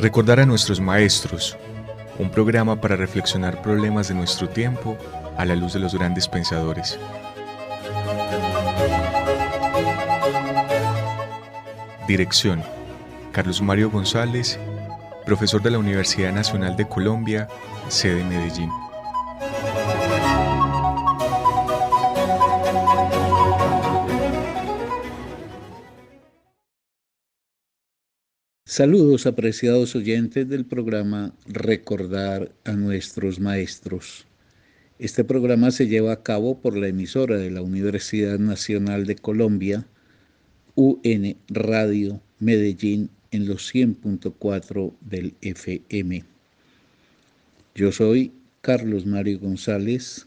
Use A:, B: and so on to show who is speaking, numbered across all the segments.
A: Recordar a nuestros maestros, un programa para reflexionar problemas de nuestro tiempo a la luz de los grandes pensadores. Dirección: Carlos Mario González, profesor de la Universidad Nacional de Colombia, sede Medellín.
B: Saludos, apreciados oyentes del programa Recordar a nuestros maestros. Este programa se lleva a cabo por la emisora de la Universidad Nacional de Colombia, UN Radio Medellín, en los 100.4 del FM. Yo soy Carlos Mario González,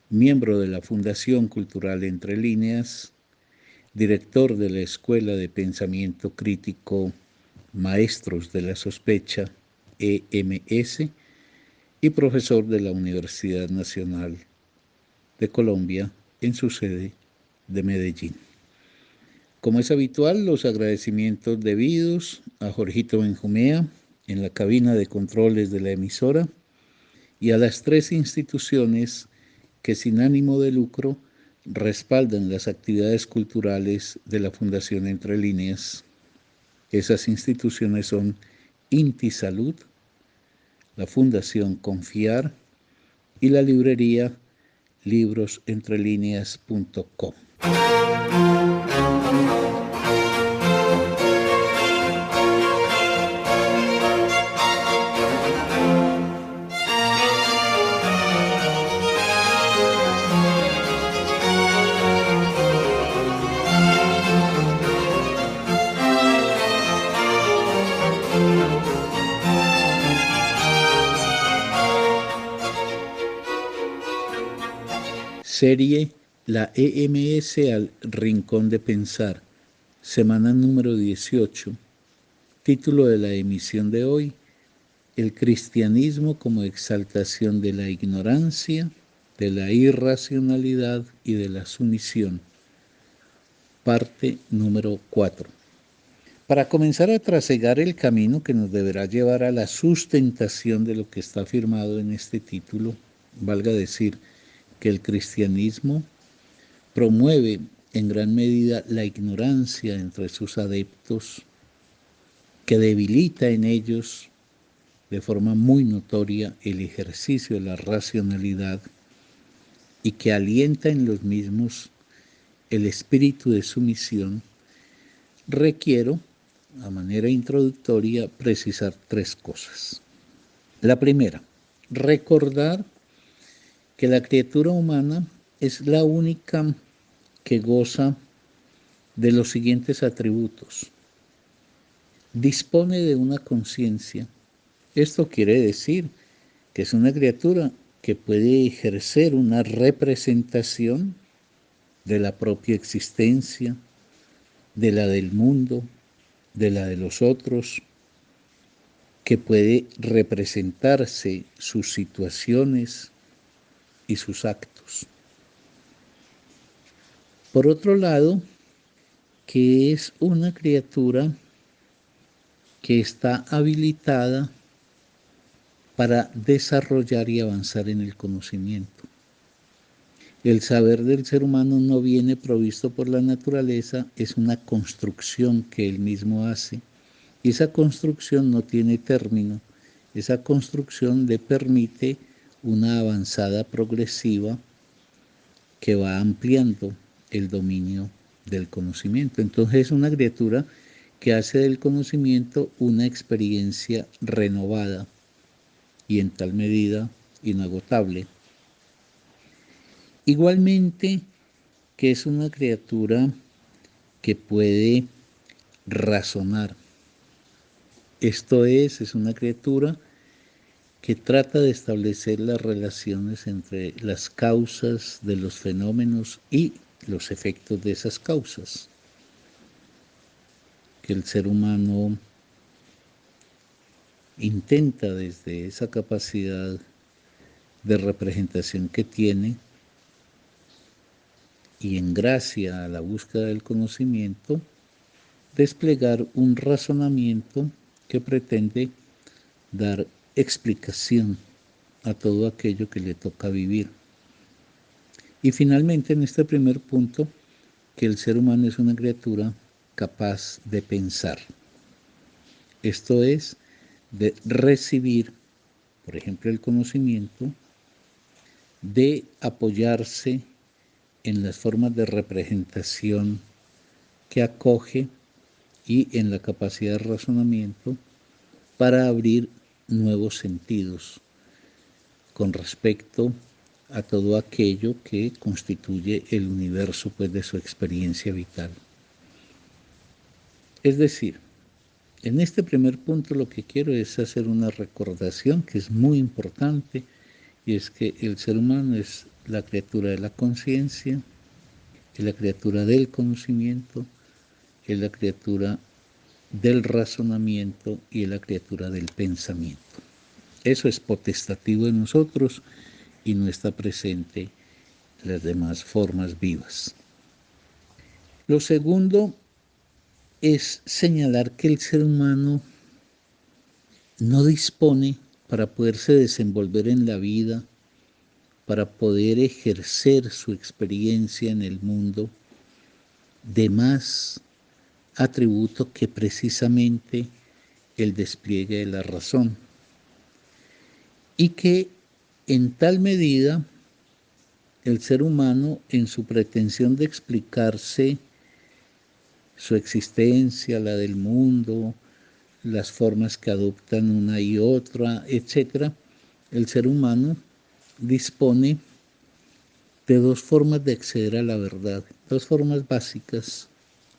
B: miembro de la Fundación Cultural Entre Líneas, director de la Escuela de Pensamiento Crítico Maestros de la Sospecha, EMS, y profesor de la Universidad Nacional de Colombia en su sede de Medellín. Como es habitual, los agradecimientos debidos a Jorgito Benjumea en la cabina de controles de la emisora y a las 3 instituciones que sin ánimo de lucro respaldan las actividades culturales de la Fundación Entre Líneas. Esas instituciones son INTI Salud, la Fundación Confiar y la librería librosentrelineas.com. Serie La EMS al Rincón de Pensar, semana número 18. Título de la emisión de hoy: El cristianismo como exaltación de la ignorancia, de la irracionalidad y de la sumisión. Parte número 4. Para comenzar a trasegar el camino que nos deberá llevar a la sustentación de lo que está afirmado en este título, valga decir que el cristianismo promueve en gran medida la ignorancia entre sus adeptos, que debilita en ellos de forma muy notoria el ejercicio de la racionalidad y que alienta en los mismos el espíritu de sumisión, requiero, a manera introductoria, precisar 3 cosas. La primera, recordar que la criatura humana es la única que goza de los siguientes atributos. Dispone de una conciencia. Esto quiere decir que es una criatura que puede ejercer una representación de la propia existencia, de la del mundo, de la de los otros, que puede representarse sus situaciones y sus actos. Por otro lado, que es una criatura que está habilitada para desarrollar y avanzar en el conocimiento. El saber del ser humano no viene provisto por la naturaleza, es una construcción que él mismo hace. Y esa construcción no tiene término. Esa construcción le permite una avanzada progresiva que va ampliando el dominio del conocimiento. Entonces es una criatura que hace del conocimiento una experiencia renovada y en tal medida inagotable. Igualmente que es una criatura que puede razonar. Esto es una criatura que trata de establecer las relaciones entre las causas de los fenómenos y los efectos de esas causas. Que el ser humano intenta desde esa capacidad de representación que tiene y en gracia a la búsqueda del conocimiento, desplegar un razonamiento que pretende dar explicación a todo aquello que le toca vivir. Y finalmente, en este primer punto, que el ser humano es una criatura capaz de pensar. Esto es, de recibir, por ejemplo, el conocimiento, de apoyarse en las formas de representación que acoge y en la capacidad de razonamiento para abrir nuevos sentidos con respecto a todo aquello que constituye el universo, pues, de su experiencia vital. Es decir, en este primer punto lo que quiero es hacer una recordación que es muy importante, y es que el ser humano es la criatura de la conciencia, es la criatura del conocimiento, es la criatura del razonamiento y es la criatura del pensamiento. Eso es potestativo de nosotros y no está presente en las demás formas vivas. Lo segundo es señalar que el ser humano no dispone para poderse desenvolver en la vida, para poder ejercer su experiencia en el mundo, de más atributo que precisamente el despliegue de la razón. Y que en tal medida el ser humano, en su pretensión de explicarse su existencia, la del mundo, las formas que adoptan una y otra, etc., el ser humano dispone de dos formas de acceder a la verdad, dos formas básicas.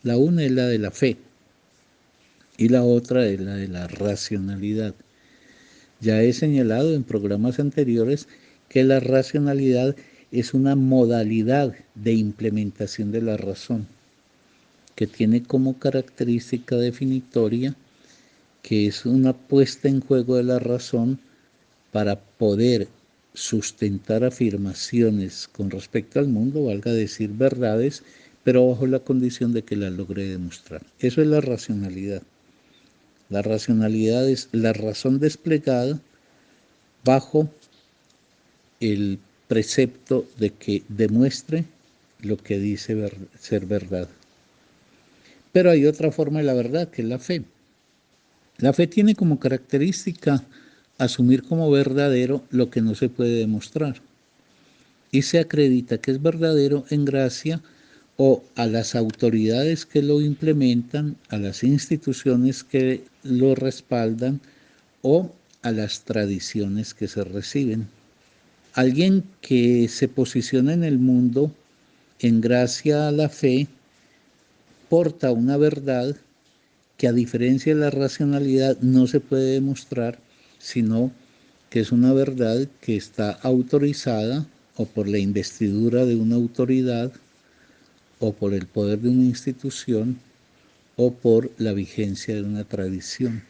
B: La una es la de la fe y la otra es la de la racionalidad. Ya he señalado en programas anteriores que la racionalidad es una modalidad de implementación de la razón, que tiene como característica definitoria que es una puesta en juego de la razón para poder sustentar afirmaciones con respecto al mundo, valga decir verdades, pero bajo la condición de que las logre demostrar. Eso es la racionalidad. La racionalidad es la razón desplegada bajo el precepto de que demuestre lo que dice ser verdad. Pero hay otra forma de la verdad, que es la fe. La fe tiene como característica asumir como verdadero lo que no se puede demostrar, y se acredita que es verdadero en gracia o a las autoridades que lo implementan, a las instituciones que lo respaldan o a las tradiciones que se reciben. Alguien que se posiciona en el mundo en gracia a la fe porta una verdad que, a diferencia de la racionalidad, no se puede demostrar, sino que es una verdad que está autorizada o por la investidura de una autoridad, o por el poder de una institución, o por la vigencia de una tradición.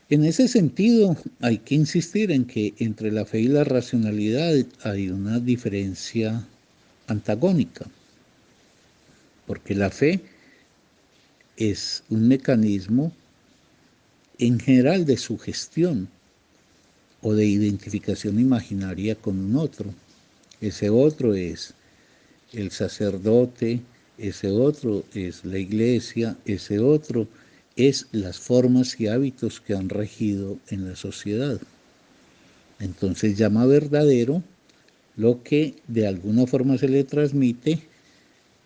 B: En ese sentido, hay que insistir en que entre la fe y la racionalidad hay una diferencia antagónica, porque la fe es un mecanismo en general de sugestión o de identificación imaginaria con un otro. Ese otro es el sacerdote, ese otro es la iglesia, ese otro es las formas y hábitos que han regido en la sociedad. Entonces llama verdadero lo que de alguna forma se le transmite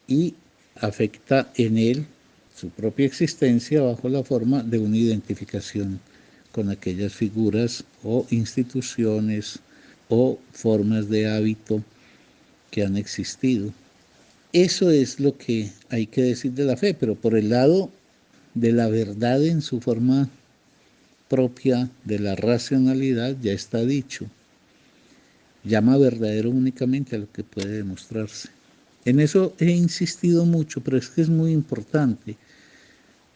B: y afecta en él su propia existencia bajo la forma de una identificación con aquellas figuras o instituciones o formas de hábito que han existido. Eso es lo que hay que decir de la fe, pero por el lado de la verdad en su forma propia, de la racionalidad, ya está dicho. Llama verdadero únicamente a lo que puede demostrarse. En eso he insistido mucho, pero es que es muy importante,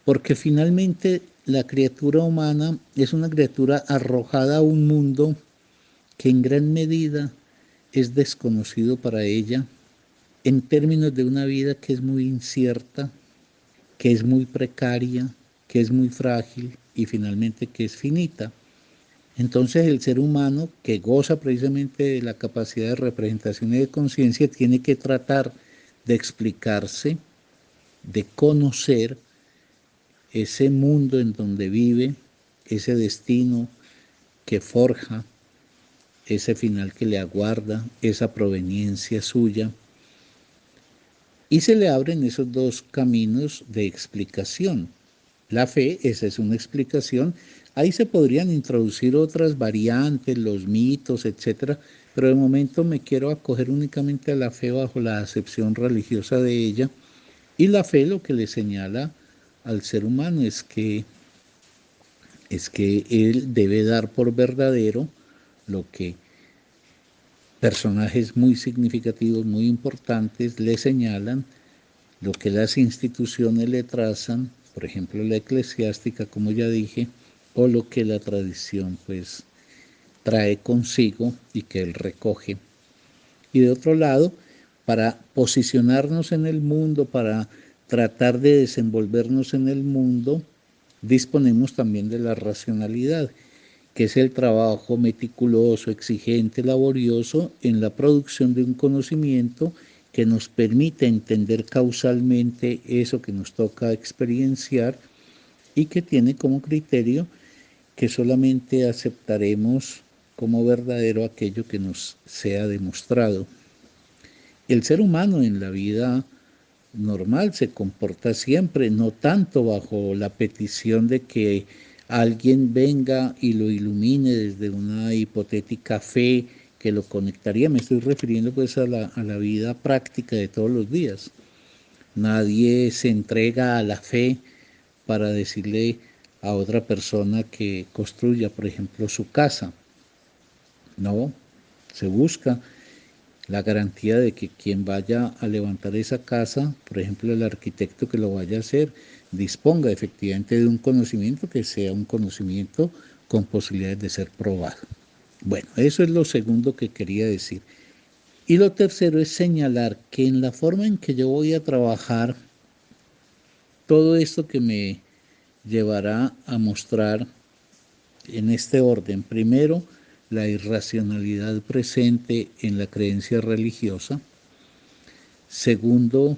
B: porque finalmente la criatura humana es una criatura arrojada a un mundo que en gran medida es desconocido para ella, en términos de una vida que es muy incierta, que es muy precaria, que es muy frágil y finalmente que es finita. Entonces el ser humano, que goza precisamente de la capacidad de representación y de conciencia, tiene que tratar de explicarse, de conocer ese mundo en donde vive, ese destino que forja, ese final que le aguarda, esa proveniencia suya. Y se le abren esos dos caminos de explicación. La fe, esa es una explicación. Ahí se podrían introducir otras variantes, los mitos, etcétera, pero de momento me quiero acoger únicamente a la fe bajo la acepción religiosa de ella. Y la fe lo que le señala al ser humano es que él debe dar por verdadero lo que personajes muy significativos, muy importantes, le señalan, lo que las instituciones le trazan, por ejemplo la eclesiástica, como ya dije, o lo que la tradición pues trae consigo y que él recoge. Y de otro lado, para posicionarnos en el mundo, para tratar de desenvolvernos en el mundo, disponemos también de la racionalidad, que es el trabajo meticuloso, exigente, laborioso en la producción de un conocimiento que nos permite entender causalmente eso que nos toca experienciar y que tiene como criterio que solamente aceptaremos como verdadero aquello que nos sea demostrado. El ser humano en la vida normal se comporta siempre, no tanto bajo la petición de que alguien venga y lo ilumine desde una hipotética fe que lo conectaría. Me estoy refiriendo pues a la vida práctica de todos los días. Nadie se entrega a la fe para decirle a otra persona que construya, por ejemplo, su casa. No, se busca la garantía de que quien vaya a levantar esa casa, por ejemplo el arquitecto que lo vaya a hacer, disponga efectivamente de un conocimiento que sea un conocimiento con posibilidades de ser probado. Bueno, eso es lo segundo que quería decir. Y lo tercero es señalar que en la forma en que yo voy a trabajar, todo esto que me llevará a mostrar en este orden, primero, la irracionalidad presente en la creencia religiosa. Segundo,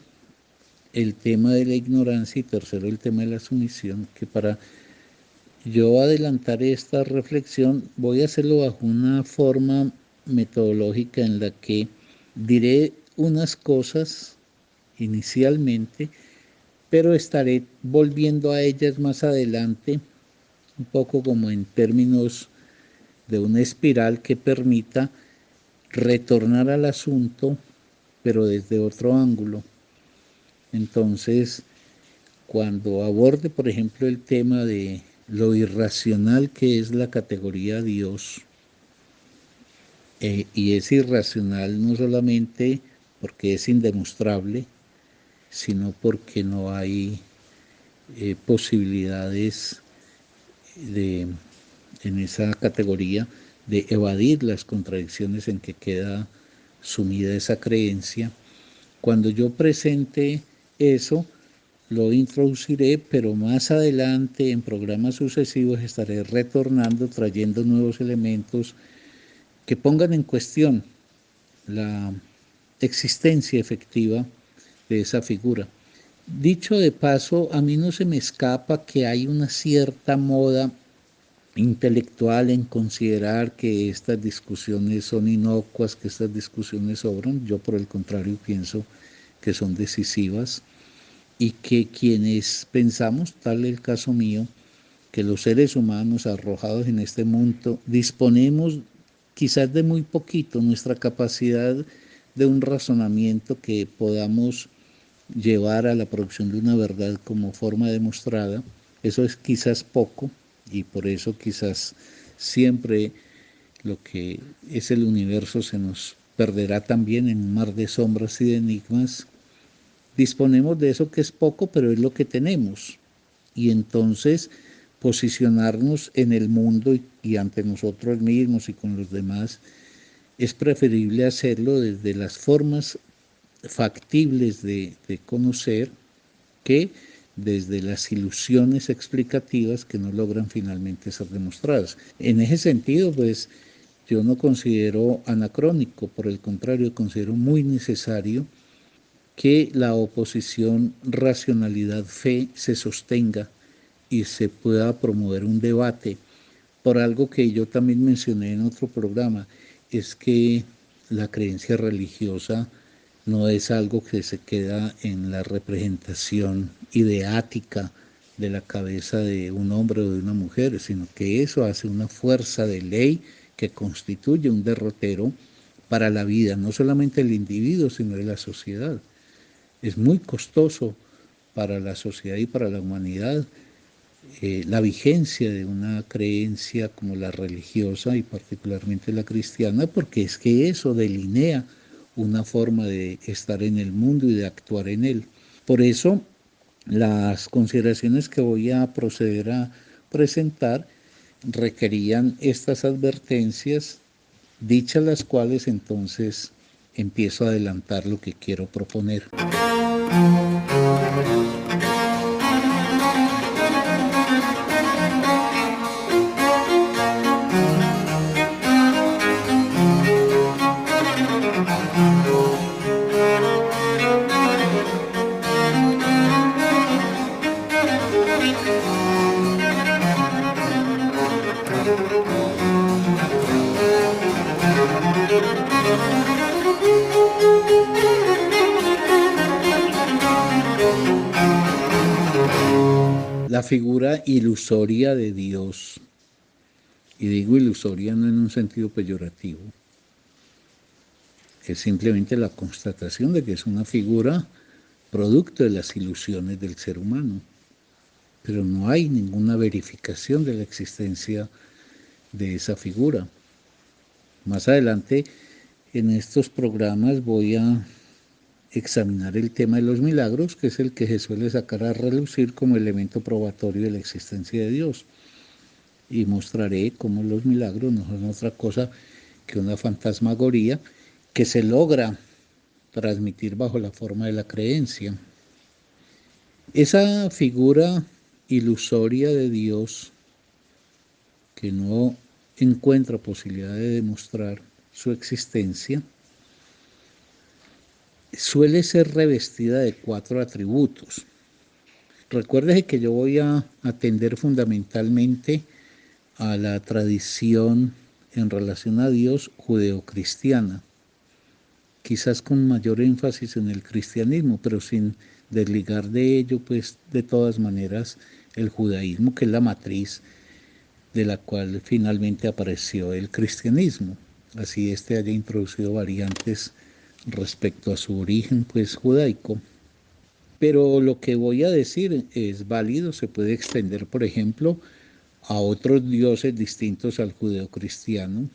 B: el tema de la ignorancia y tercero, el tema de la sumisión, que para yo adelantar esta reflexión voy a hacerlo bajo una forma metodológica en la que diré unas cosas inicialmente, pero estaré volviendo a ellas más adelante, un poco como en términos de una espiral que permita retornar al asunto, pero desde otro ángulo. Entonces, cuando aborde, por ejemplo, el tema de lo irracional que es la categoría Dios, y es irracional no solamente porque es indemostrable, sino porque no hay posibilidades en esa categoría de evadir las contradicciones en que queda sumida esa creencia. Cuando yo presente eso, lo introduciré, pero más adelante en programas sucesivos estaré retornando, trayendo nuevos elementos que pongan en cuestión la existencia efectiva de esa figura. Dicho de paso, a mí no se me escapa que hay una cierta moda intelectual en considerar que estas discusiones son inocuas, que estas discusiones sobran. Yo por el contrario pienso que son decisivas y que quienes pensamos, tal el caso mío, que los seres humanos arrojados en este mundo disponemos quizás de muy poquito, nuestra capacidad de un razonamiento que podamos llevar a la producción de una verdad como forma demostrada, eso es quizás poco y por eso quizás siempre lo que es el universo se nos perderá también en un mar de sombras y de enigmas. Disponemos de eso que es poco, pero es lo que tenemos. Y entonces posicionarnos en el mundo y ante nosotros mismos y con los demás es preferible hacerlo desde las formas factibles de conocer que desde las ilusiones explicativas que no logran finalmente ser demostradas. En ese sentido, pues yo no considero anacrónico, por el contrario, considero muy necesario que la oposición racionalidad-fe se sostenga y se pueda promover un debate por algo que yo también mencioné en otro programa, es que la creencia religiosa no es algo que se queda en la representación ideática de la cabeza de un hombre o de una mujer, sino que eso hace una fuerza de ley que constituye un derrotero para la vida, no solamente del individuo, sino de la sociedad. Es muy costoso para la sociedad y para la humanidad la vigencia de una creencia como la religiosa y particularmente la cristiana, porque es que eso delinea una forma de estar en el mundo y de actuar en él. Por eso, las consideraciones que voy a proceder a presentar requerían estas advertencias, dichas las cuales entonces empiezo a adelantar lo que quiero proponer. La figura ilusoria de Dios, y digo ilusoria no en un sentido peyorativo, es simplemente la constatación de que es una figura producto de las ilusiones del ser humano, pero no hay ninguna verificación de la existencia de esa figura. Más adelante en estos programas voy a examinar el tema de los milagros, que es el que se suele sacar a relucir como elemento probatorio de la existencia de Dios. Y mostraré cómo los milagros no son otra cosa que una fantasmagoría que se logra transmitir bajo la forma de la creencia. Esa figura ilusoria de Dios que no encuentra posibilidad de demostrar su existencia suele ser revestida de 4 atributos. Recuerde que yo voy a atender fundamentalmente a la tradición en relación a Dios judeocristiana, quizás con mayor énfasis en el cristianismo, pero sin desligar de ello, pues de todas maneras, el judaísmo, que es la matriz de la cual finalmente apareció el cristianismo. Así haya introducido variantes respecto a su origen, pues judaico. Pero lo que voy a decir es válido, se puede extender, por ejemplo, a otros dioses distintos al judeocristiano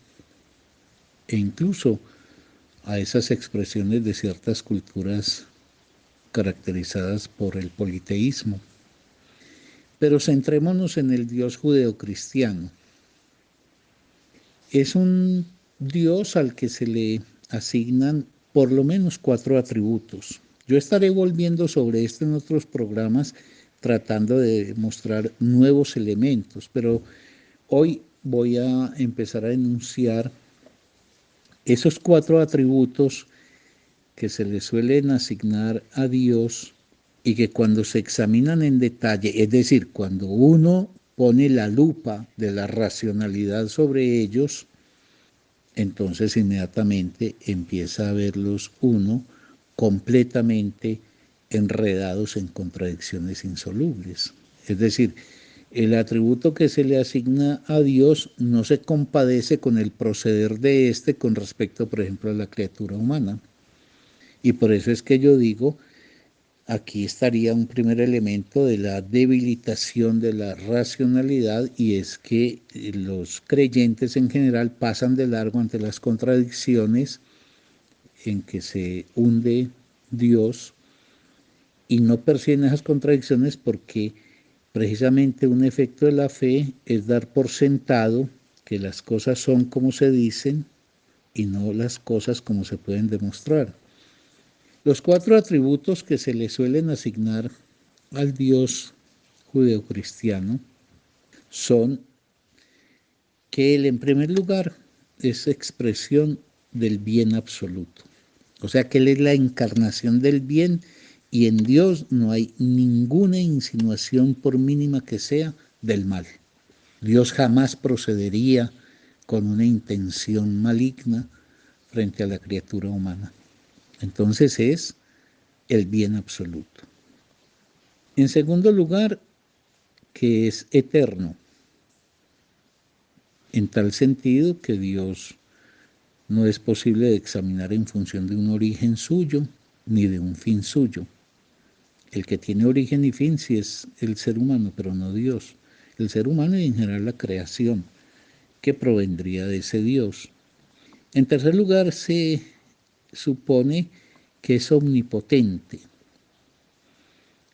B: e incluso a esas expresiones de ciertas culturas caracterizadas por el politeísmo. Pero centrémonos en el Dios judeocristiano. Es un Dios al que se le asignan por lo menos 4 atributos. Yo estaré volviendo sobre esto en otros programas tratando de mostrar nuevos elementos, pero hoy voy a empezar a enunciar esos 4 atributos que se le suelen asignar a Dios y que cuando se examinan en detalle, es decir, cuando uno pone la lupa de la racionalidad sobre ellos, entonces inmediatamente empieza a verlos uno completamente enredados en contradicciones insolubles. Es decir, el atributo que se le asigna a Dios no se compadece con el proceder de éste con respecto, por ejemplo, a la criatura humana. Y por eso es que yo digo, aquí estaría un primer elemento de la debilitación de la racionalidad, y es que los creyentes en general pasan de largo ante las contradicciones en que se hunde Dios y no perciben esas contradicciones porque precisamente un efecto de la fe es dar por sentado que las cosas son como se dicen y no las cosas como se pueden demostrar. Los 4 atributos que se le suelen asignar al Dios judeocristiano son que Él, en primer lugar, es expresión del bien absoluto. O sea que Él es la encarnación del bien y en Dios no hay ninguna insinuación, por mínima que sea, del mal. Dios jamás procedería con una intención maligna frente a la criatura humana. Entonces es el bien absoluto. En segundo lugar, que es eterno, en tal sentido que Dios no es posible de examinar en función de un origen suyo ni de un fin suyo. El que tiene origen y fin sí es el ser humano, pero no Dios. El ser humano y en general la creación, que provendría de ese Dios. En tercer lugar, se supone que es omnipotente.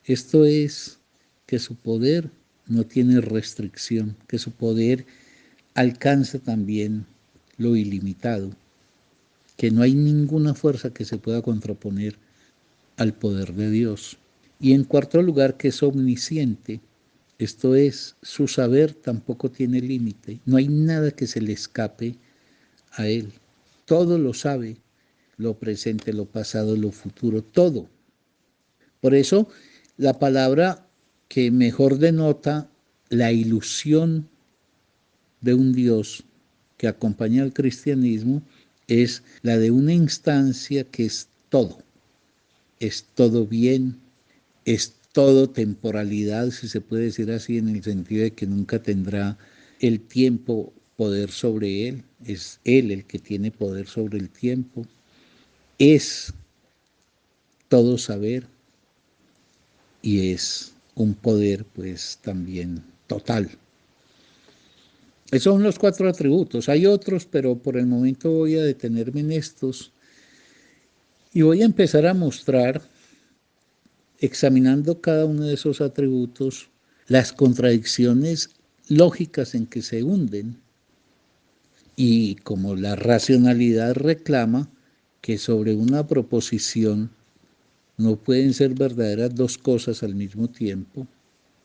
B: Esto es que su poder no tiene restricción, que su poder alcanza también lo ilimitado, que no hay ninguna fuerza que se pueda contraponer al poder de Dios. Y en cuarto lugar, que es omnisciente, esto es, su saber tampoco tiene límite, no hay nada que se le escape a Él, todo lo sabe, lo presente, lo pasado, lo futuro, todo. Por eso, la palabra que mejor denota la ilusión de un Dios que acompaña al cristianismo es la de una instancia que es todo bien, es todo temporalidad, si se puede decir así, en el sentido de que nunca tendrá el tiempo poder sobre él, es él el que tiene poder sobre el tiempo, es todo saber y es un poder pues también total. Esos son los 4 atributos. Hay otros, pero por el momento voy a detenerme en estos y voy a empezar a mostrar, examinando cada uno de esos atributos, las contradicciones lógicas en que se hunden y como la racionalidad reclama que sobre una proposición no pueden ser verdaderas dos cosas al mismo tiempo,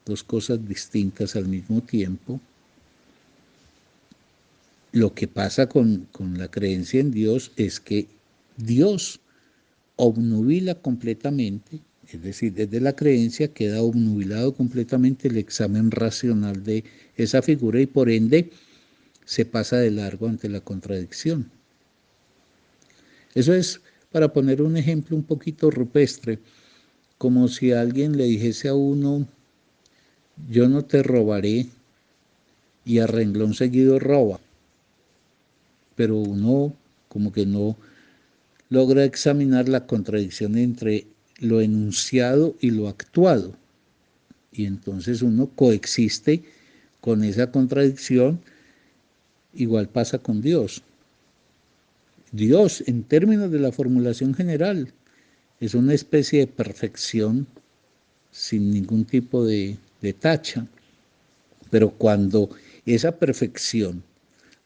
B: dos cosas distintas al mismo tiempo. Lo que pasa con la creencia en Dios es que Dios obnubila completamente, es decir, desde la creencia queda obnubilado completamente el examen racional de esa figura y por ende se pasa de largo ante la contradicción. Eso es, para poner un ejemplo un poquito rupestre, como si alguien le dijese a uno, yo no te robaré, y a renglón seguido roba, pero uno como que no logra examinar la contradicción entre lo enunciado y lo actuado. Y entonces uno coexiste con esa contradicción. Igual pasa con Dios. Dios, en términos de la formulación general, es una especie de perfección sin ningún tipo de tacha. Pero cuando esa perfección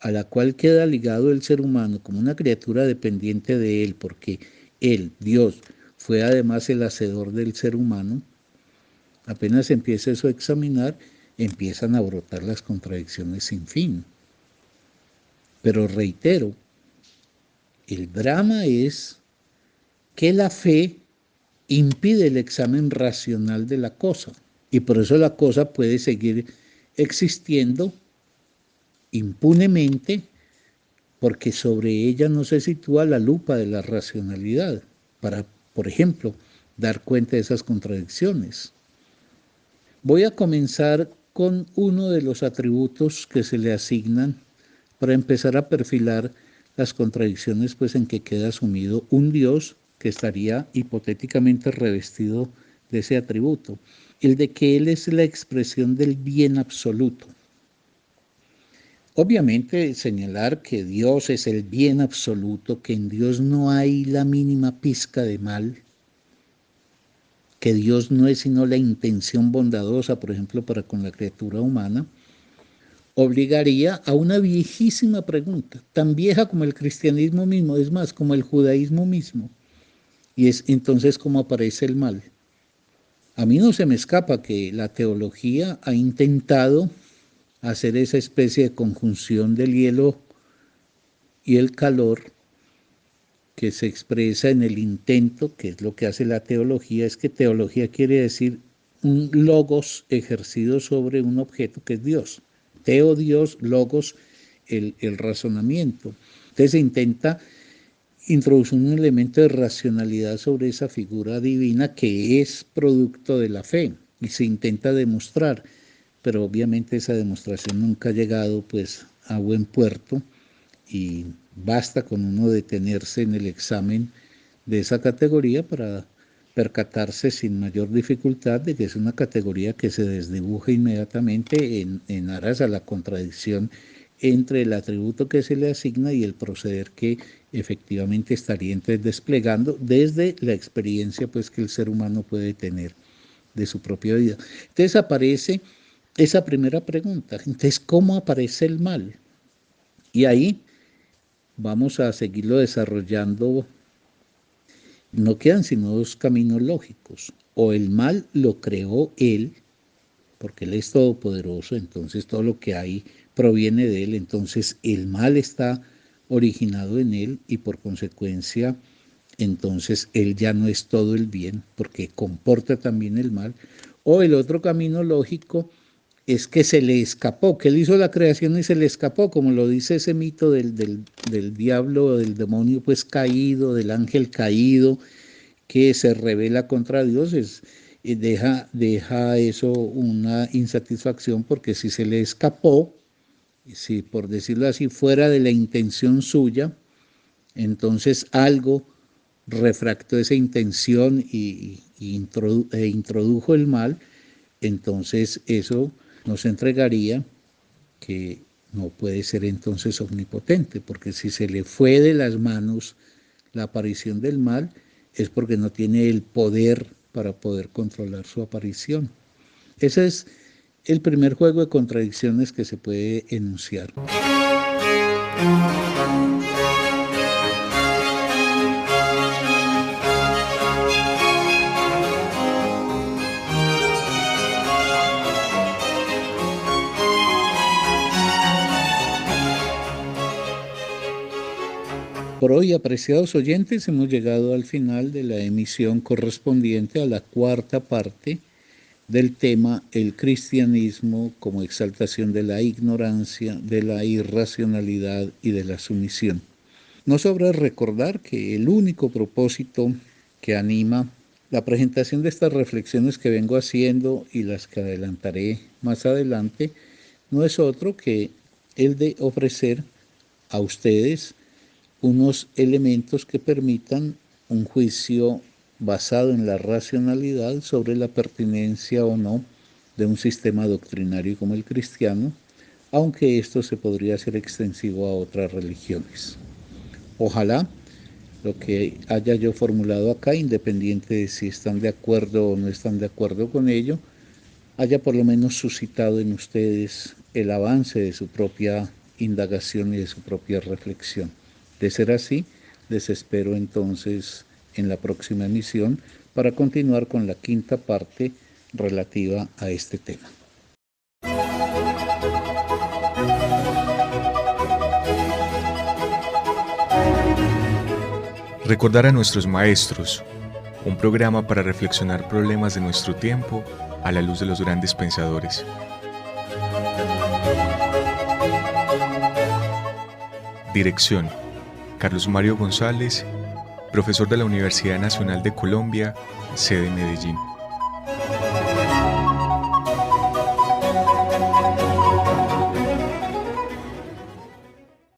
B: a la cual queda ligado el ser humano como una criatura dependiente de él, porque él, Dios, fue además el hacedor del ser humano, apenas empieza eso a examinar, empiezan a brotar las contradicciones sin fin. Pero reitero, el drama es que la fe impide el examen racional de la cosa, y por eso la cosa puede seguir existiendo impunemente, porque sobre ella no se sitúa la lupa de la racionalidad para, por ejemplo, dar cuenta de esas contradicciones. Voy a comenzar con uno de los atributos que se le asignan para empezar a perfilar las contradicciones pues, en que queda asumido un Dios que estaría hipotéticamente revestido de ese atributo, el de que Él es la expresión del bien absoluto. Obviamente señalar que Dios es el bien absoluto, que en Dios no hay la mínima pizca de mal, que Dios no es sino la intención bondadosa, por ejemplo, para con la criatura humana, obligaría a una viejísima pregunta, tan vieja como el cristianismo mismo, es más, como el judaísmo mismo, y es entonces cómo aparece el mal. A mí no se me escapa que la teología ha intentado hacer esa especie de conjunción del hielo y el calor que se expresa en el intento, que es lo que hace la teología. Es que teología quiere decir un logos ejercido sobre un objeto que es Dios. Teo, Dios, logos, el razonamiento. Entonces se intenta introducir un elemento de racionalidad sobre esa figura divina que es producto de la fe y se intenta demostrar, pero obviamente esa demostración nunca ha llegado pues a buen puerto, y basta con uno detenerse en el examen de esa categoría para percatarse sin mayor dificultad de que es una categoría que se desdibuja inmediatamente en aras a la contradicción entre el atributo que se le asigna y el proceder que efectivamente estaría entonces desplegando desde la experiencia pues que el ser humano puede tener de su propia vida. Entonces aparece esa primera pregunta. Entonces, ¿cómo aparece el mal? Y ahí vamos a seguirlo desarrollando. No quedan sino dos caminos lógicos. O el mal lo creó él, porque él es todopoderoso, entonces todo lo que hay proviene de él, entonces el mal está originado en él y por consecuencia entonces él ya no es todo el bien, porque comporta también el mal. O el otro camino lógico es que se le escapó, que él hizo la creación y se le escapó, como lo dice ese mito del diablo, del demonio pues caído, del ángel caído, que se rebela contra Dios. Deja eso una insatisfacción, porque si se le escapó, si por decirlo así fuera de la intención suya, entonces algo refractó esa intención e introdujo el mal, entonces eso nos entregaría que no puede ser entonces omnipotente, porque si se le fue de las manos la aparición del mal, es porque no tiene el poder para poder controlar su aparición. Ese es el primer juego de contradicciones que se puede enunciar. Por hoy, apreciados oyentes, hemos llegado al final de la emisión correspondiente a la cuarta parte del tema El cristianismo como exaltación de la ignorancia, de la irracionalidad y de la sumisión. No sobra recordar que el único propósito que anima la presentación de estas reflexiones que vengo haciendo y las que adelantaré más adelante no es otro que el de ofrecer a ustedes unos elementos que permitan un juicio basado en la racionalidad sobre la pertinencia o no de un sistema doctrinario como el cristiano, aunque esto se podría hacer extensivo a otras religiones. Ojalá lo que haya yo formulado acá, independiente de si están de acuerdo o no están de acuerdo con ello, haya por lo menos suscitado en ustedes el avance de su propia indagación y de su propia reflexión. De ser así, les espero entonces en la próxima emisión para continuar con la quinta parte relativa a este tema.
A: Recordar a nuestros maestros, un programa para reflexionar problemas de nuestro tiempo a la luz de los grandes pensadores. Dirección: Carlos Mario González, profesor de la Universidad Nacional de Colombia, sede Medellín.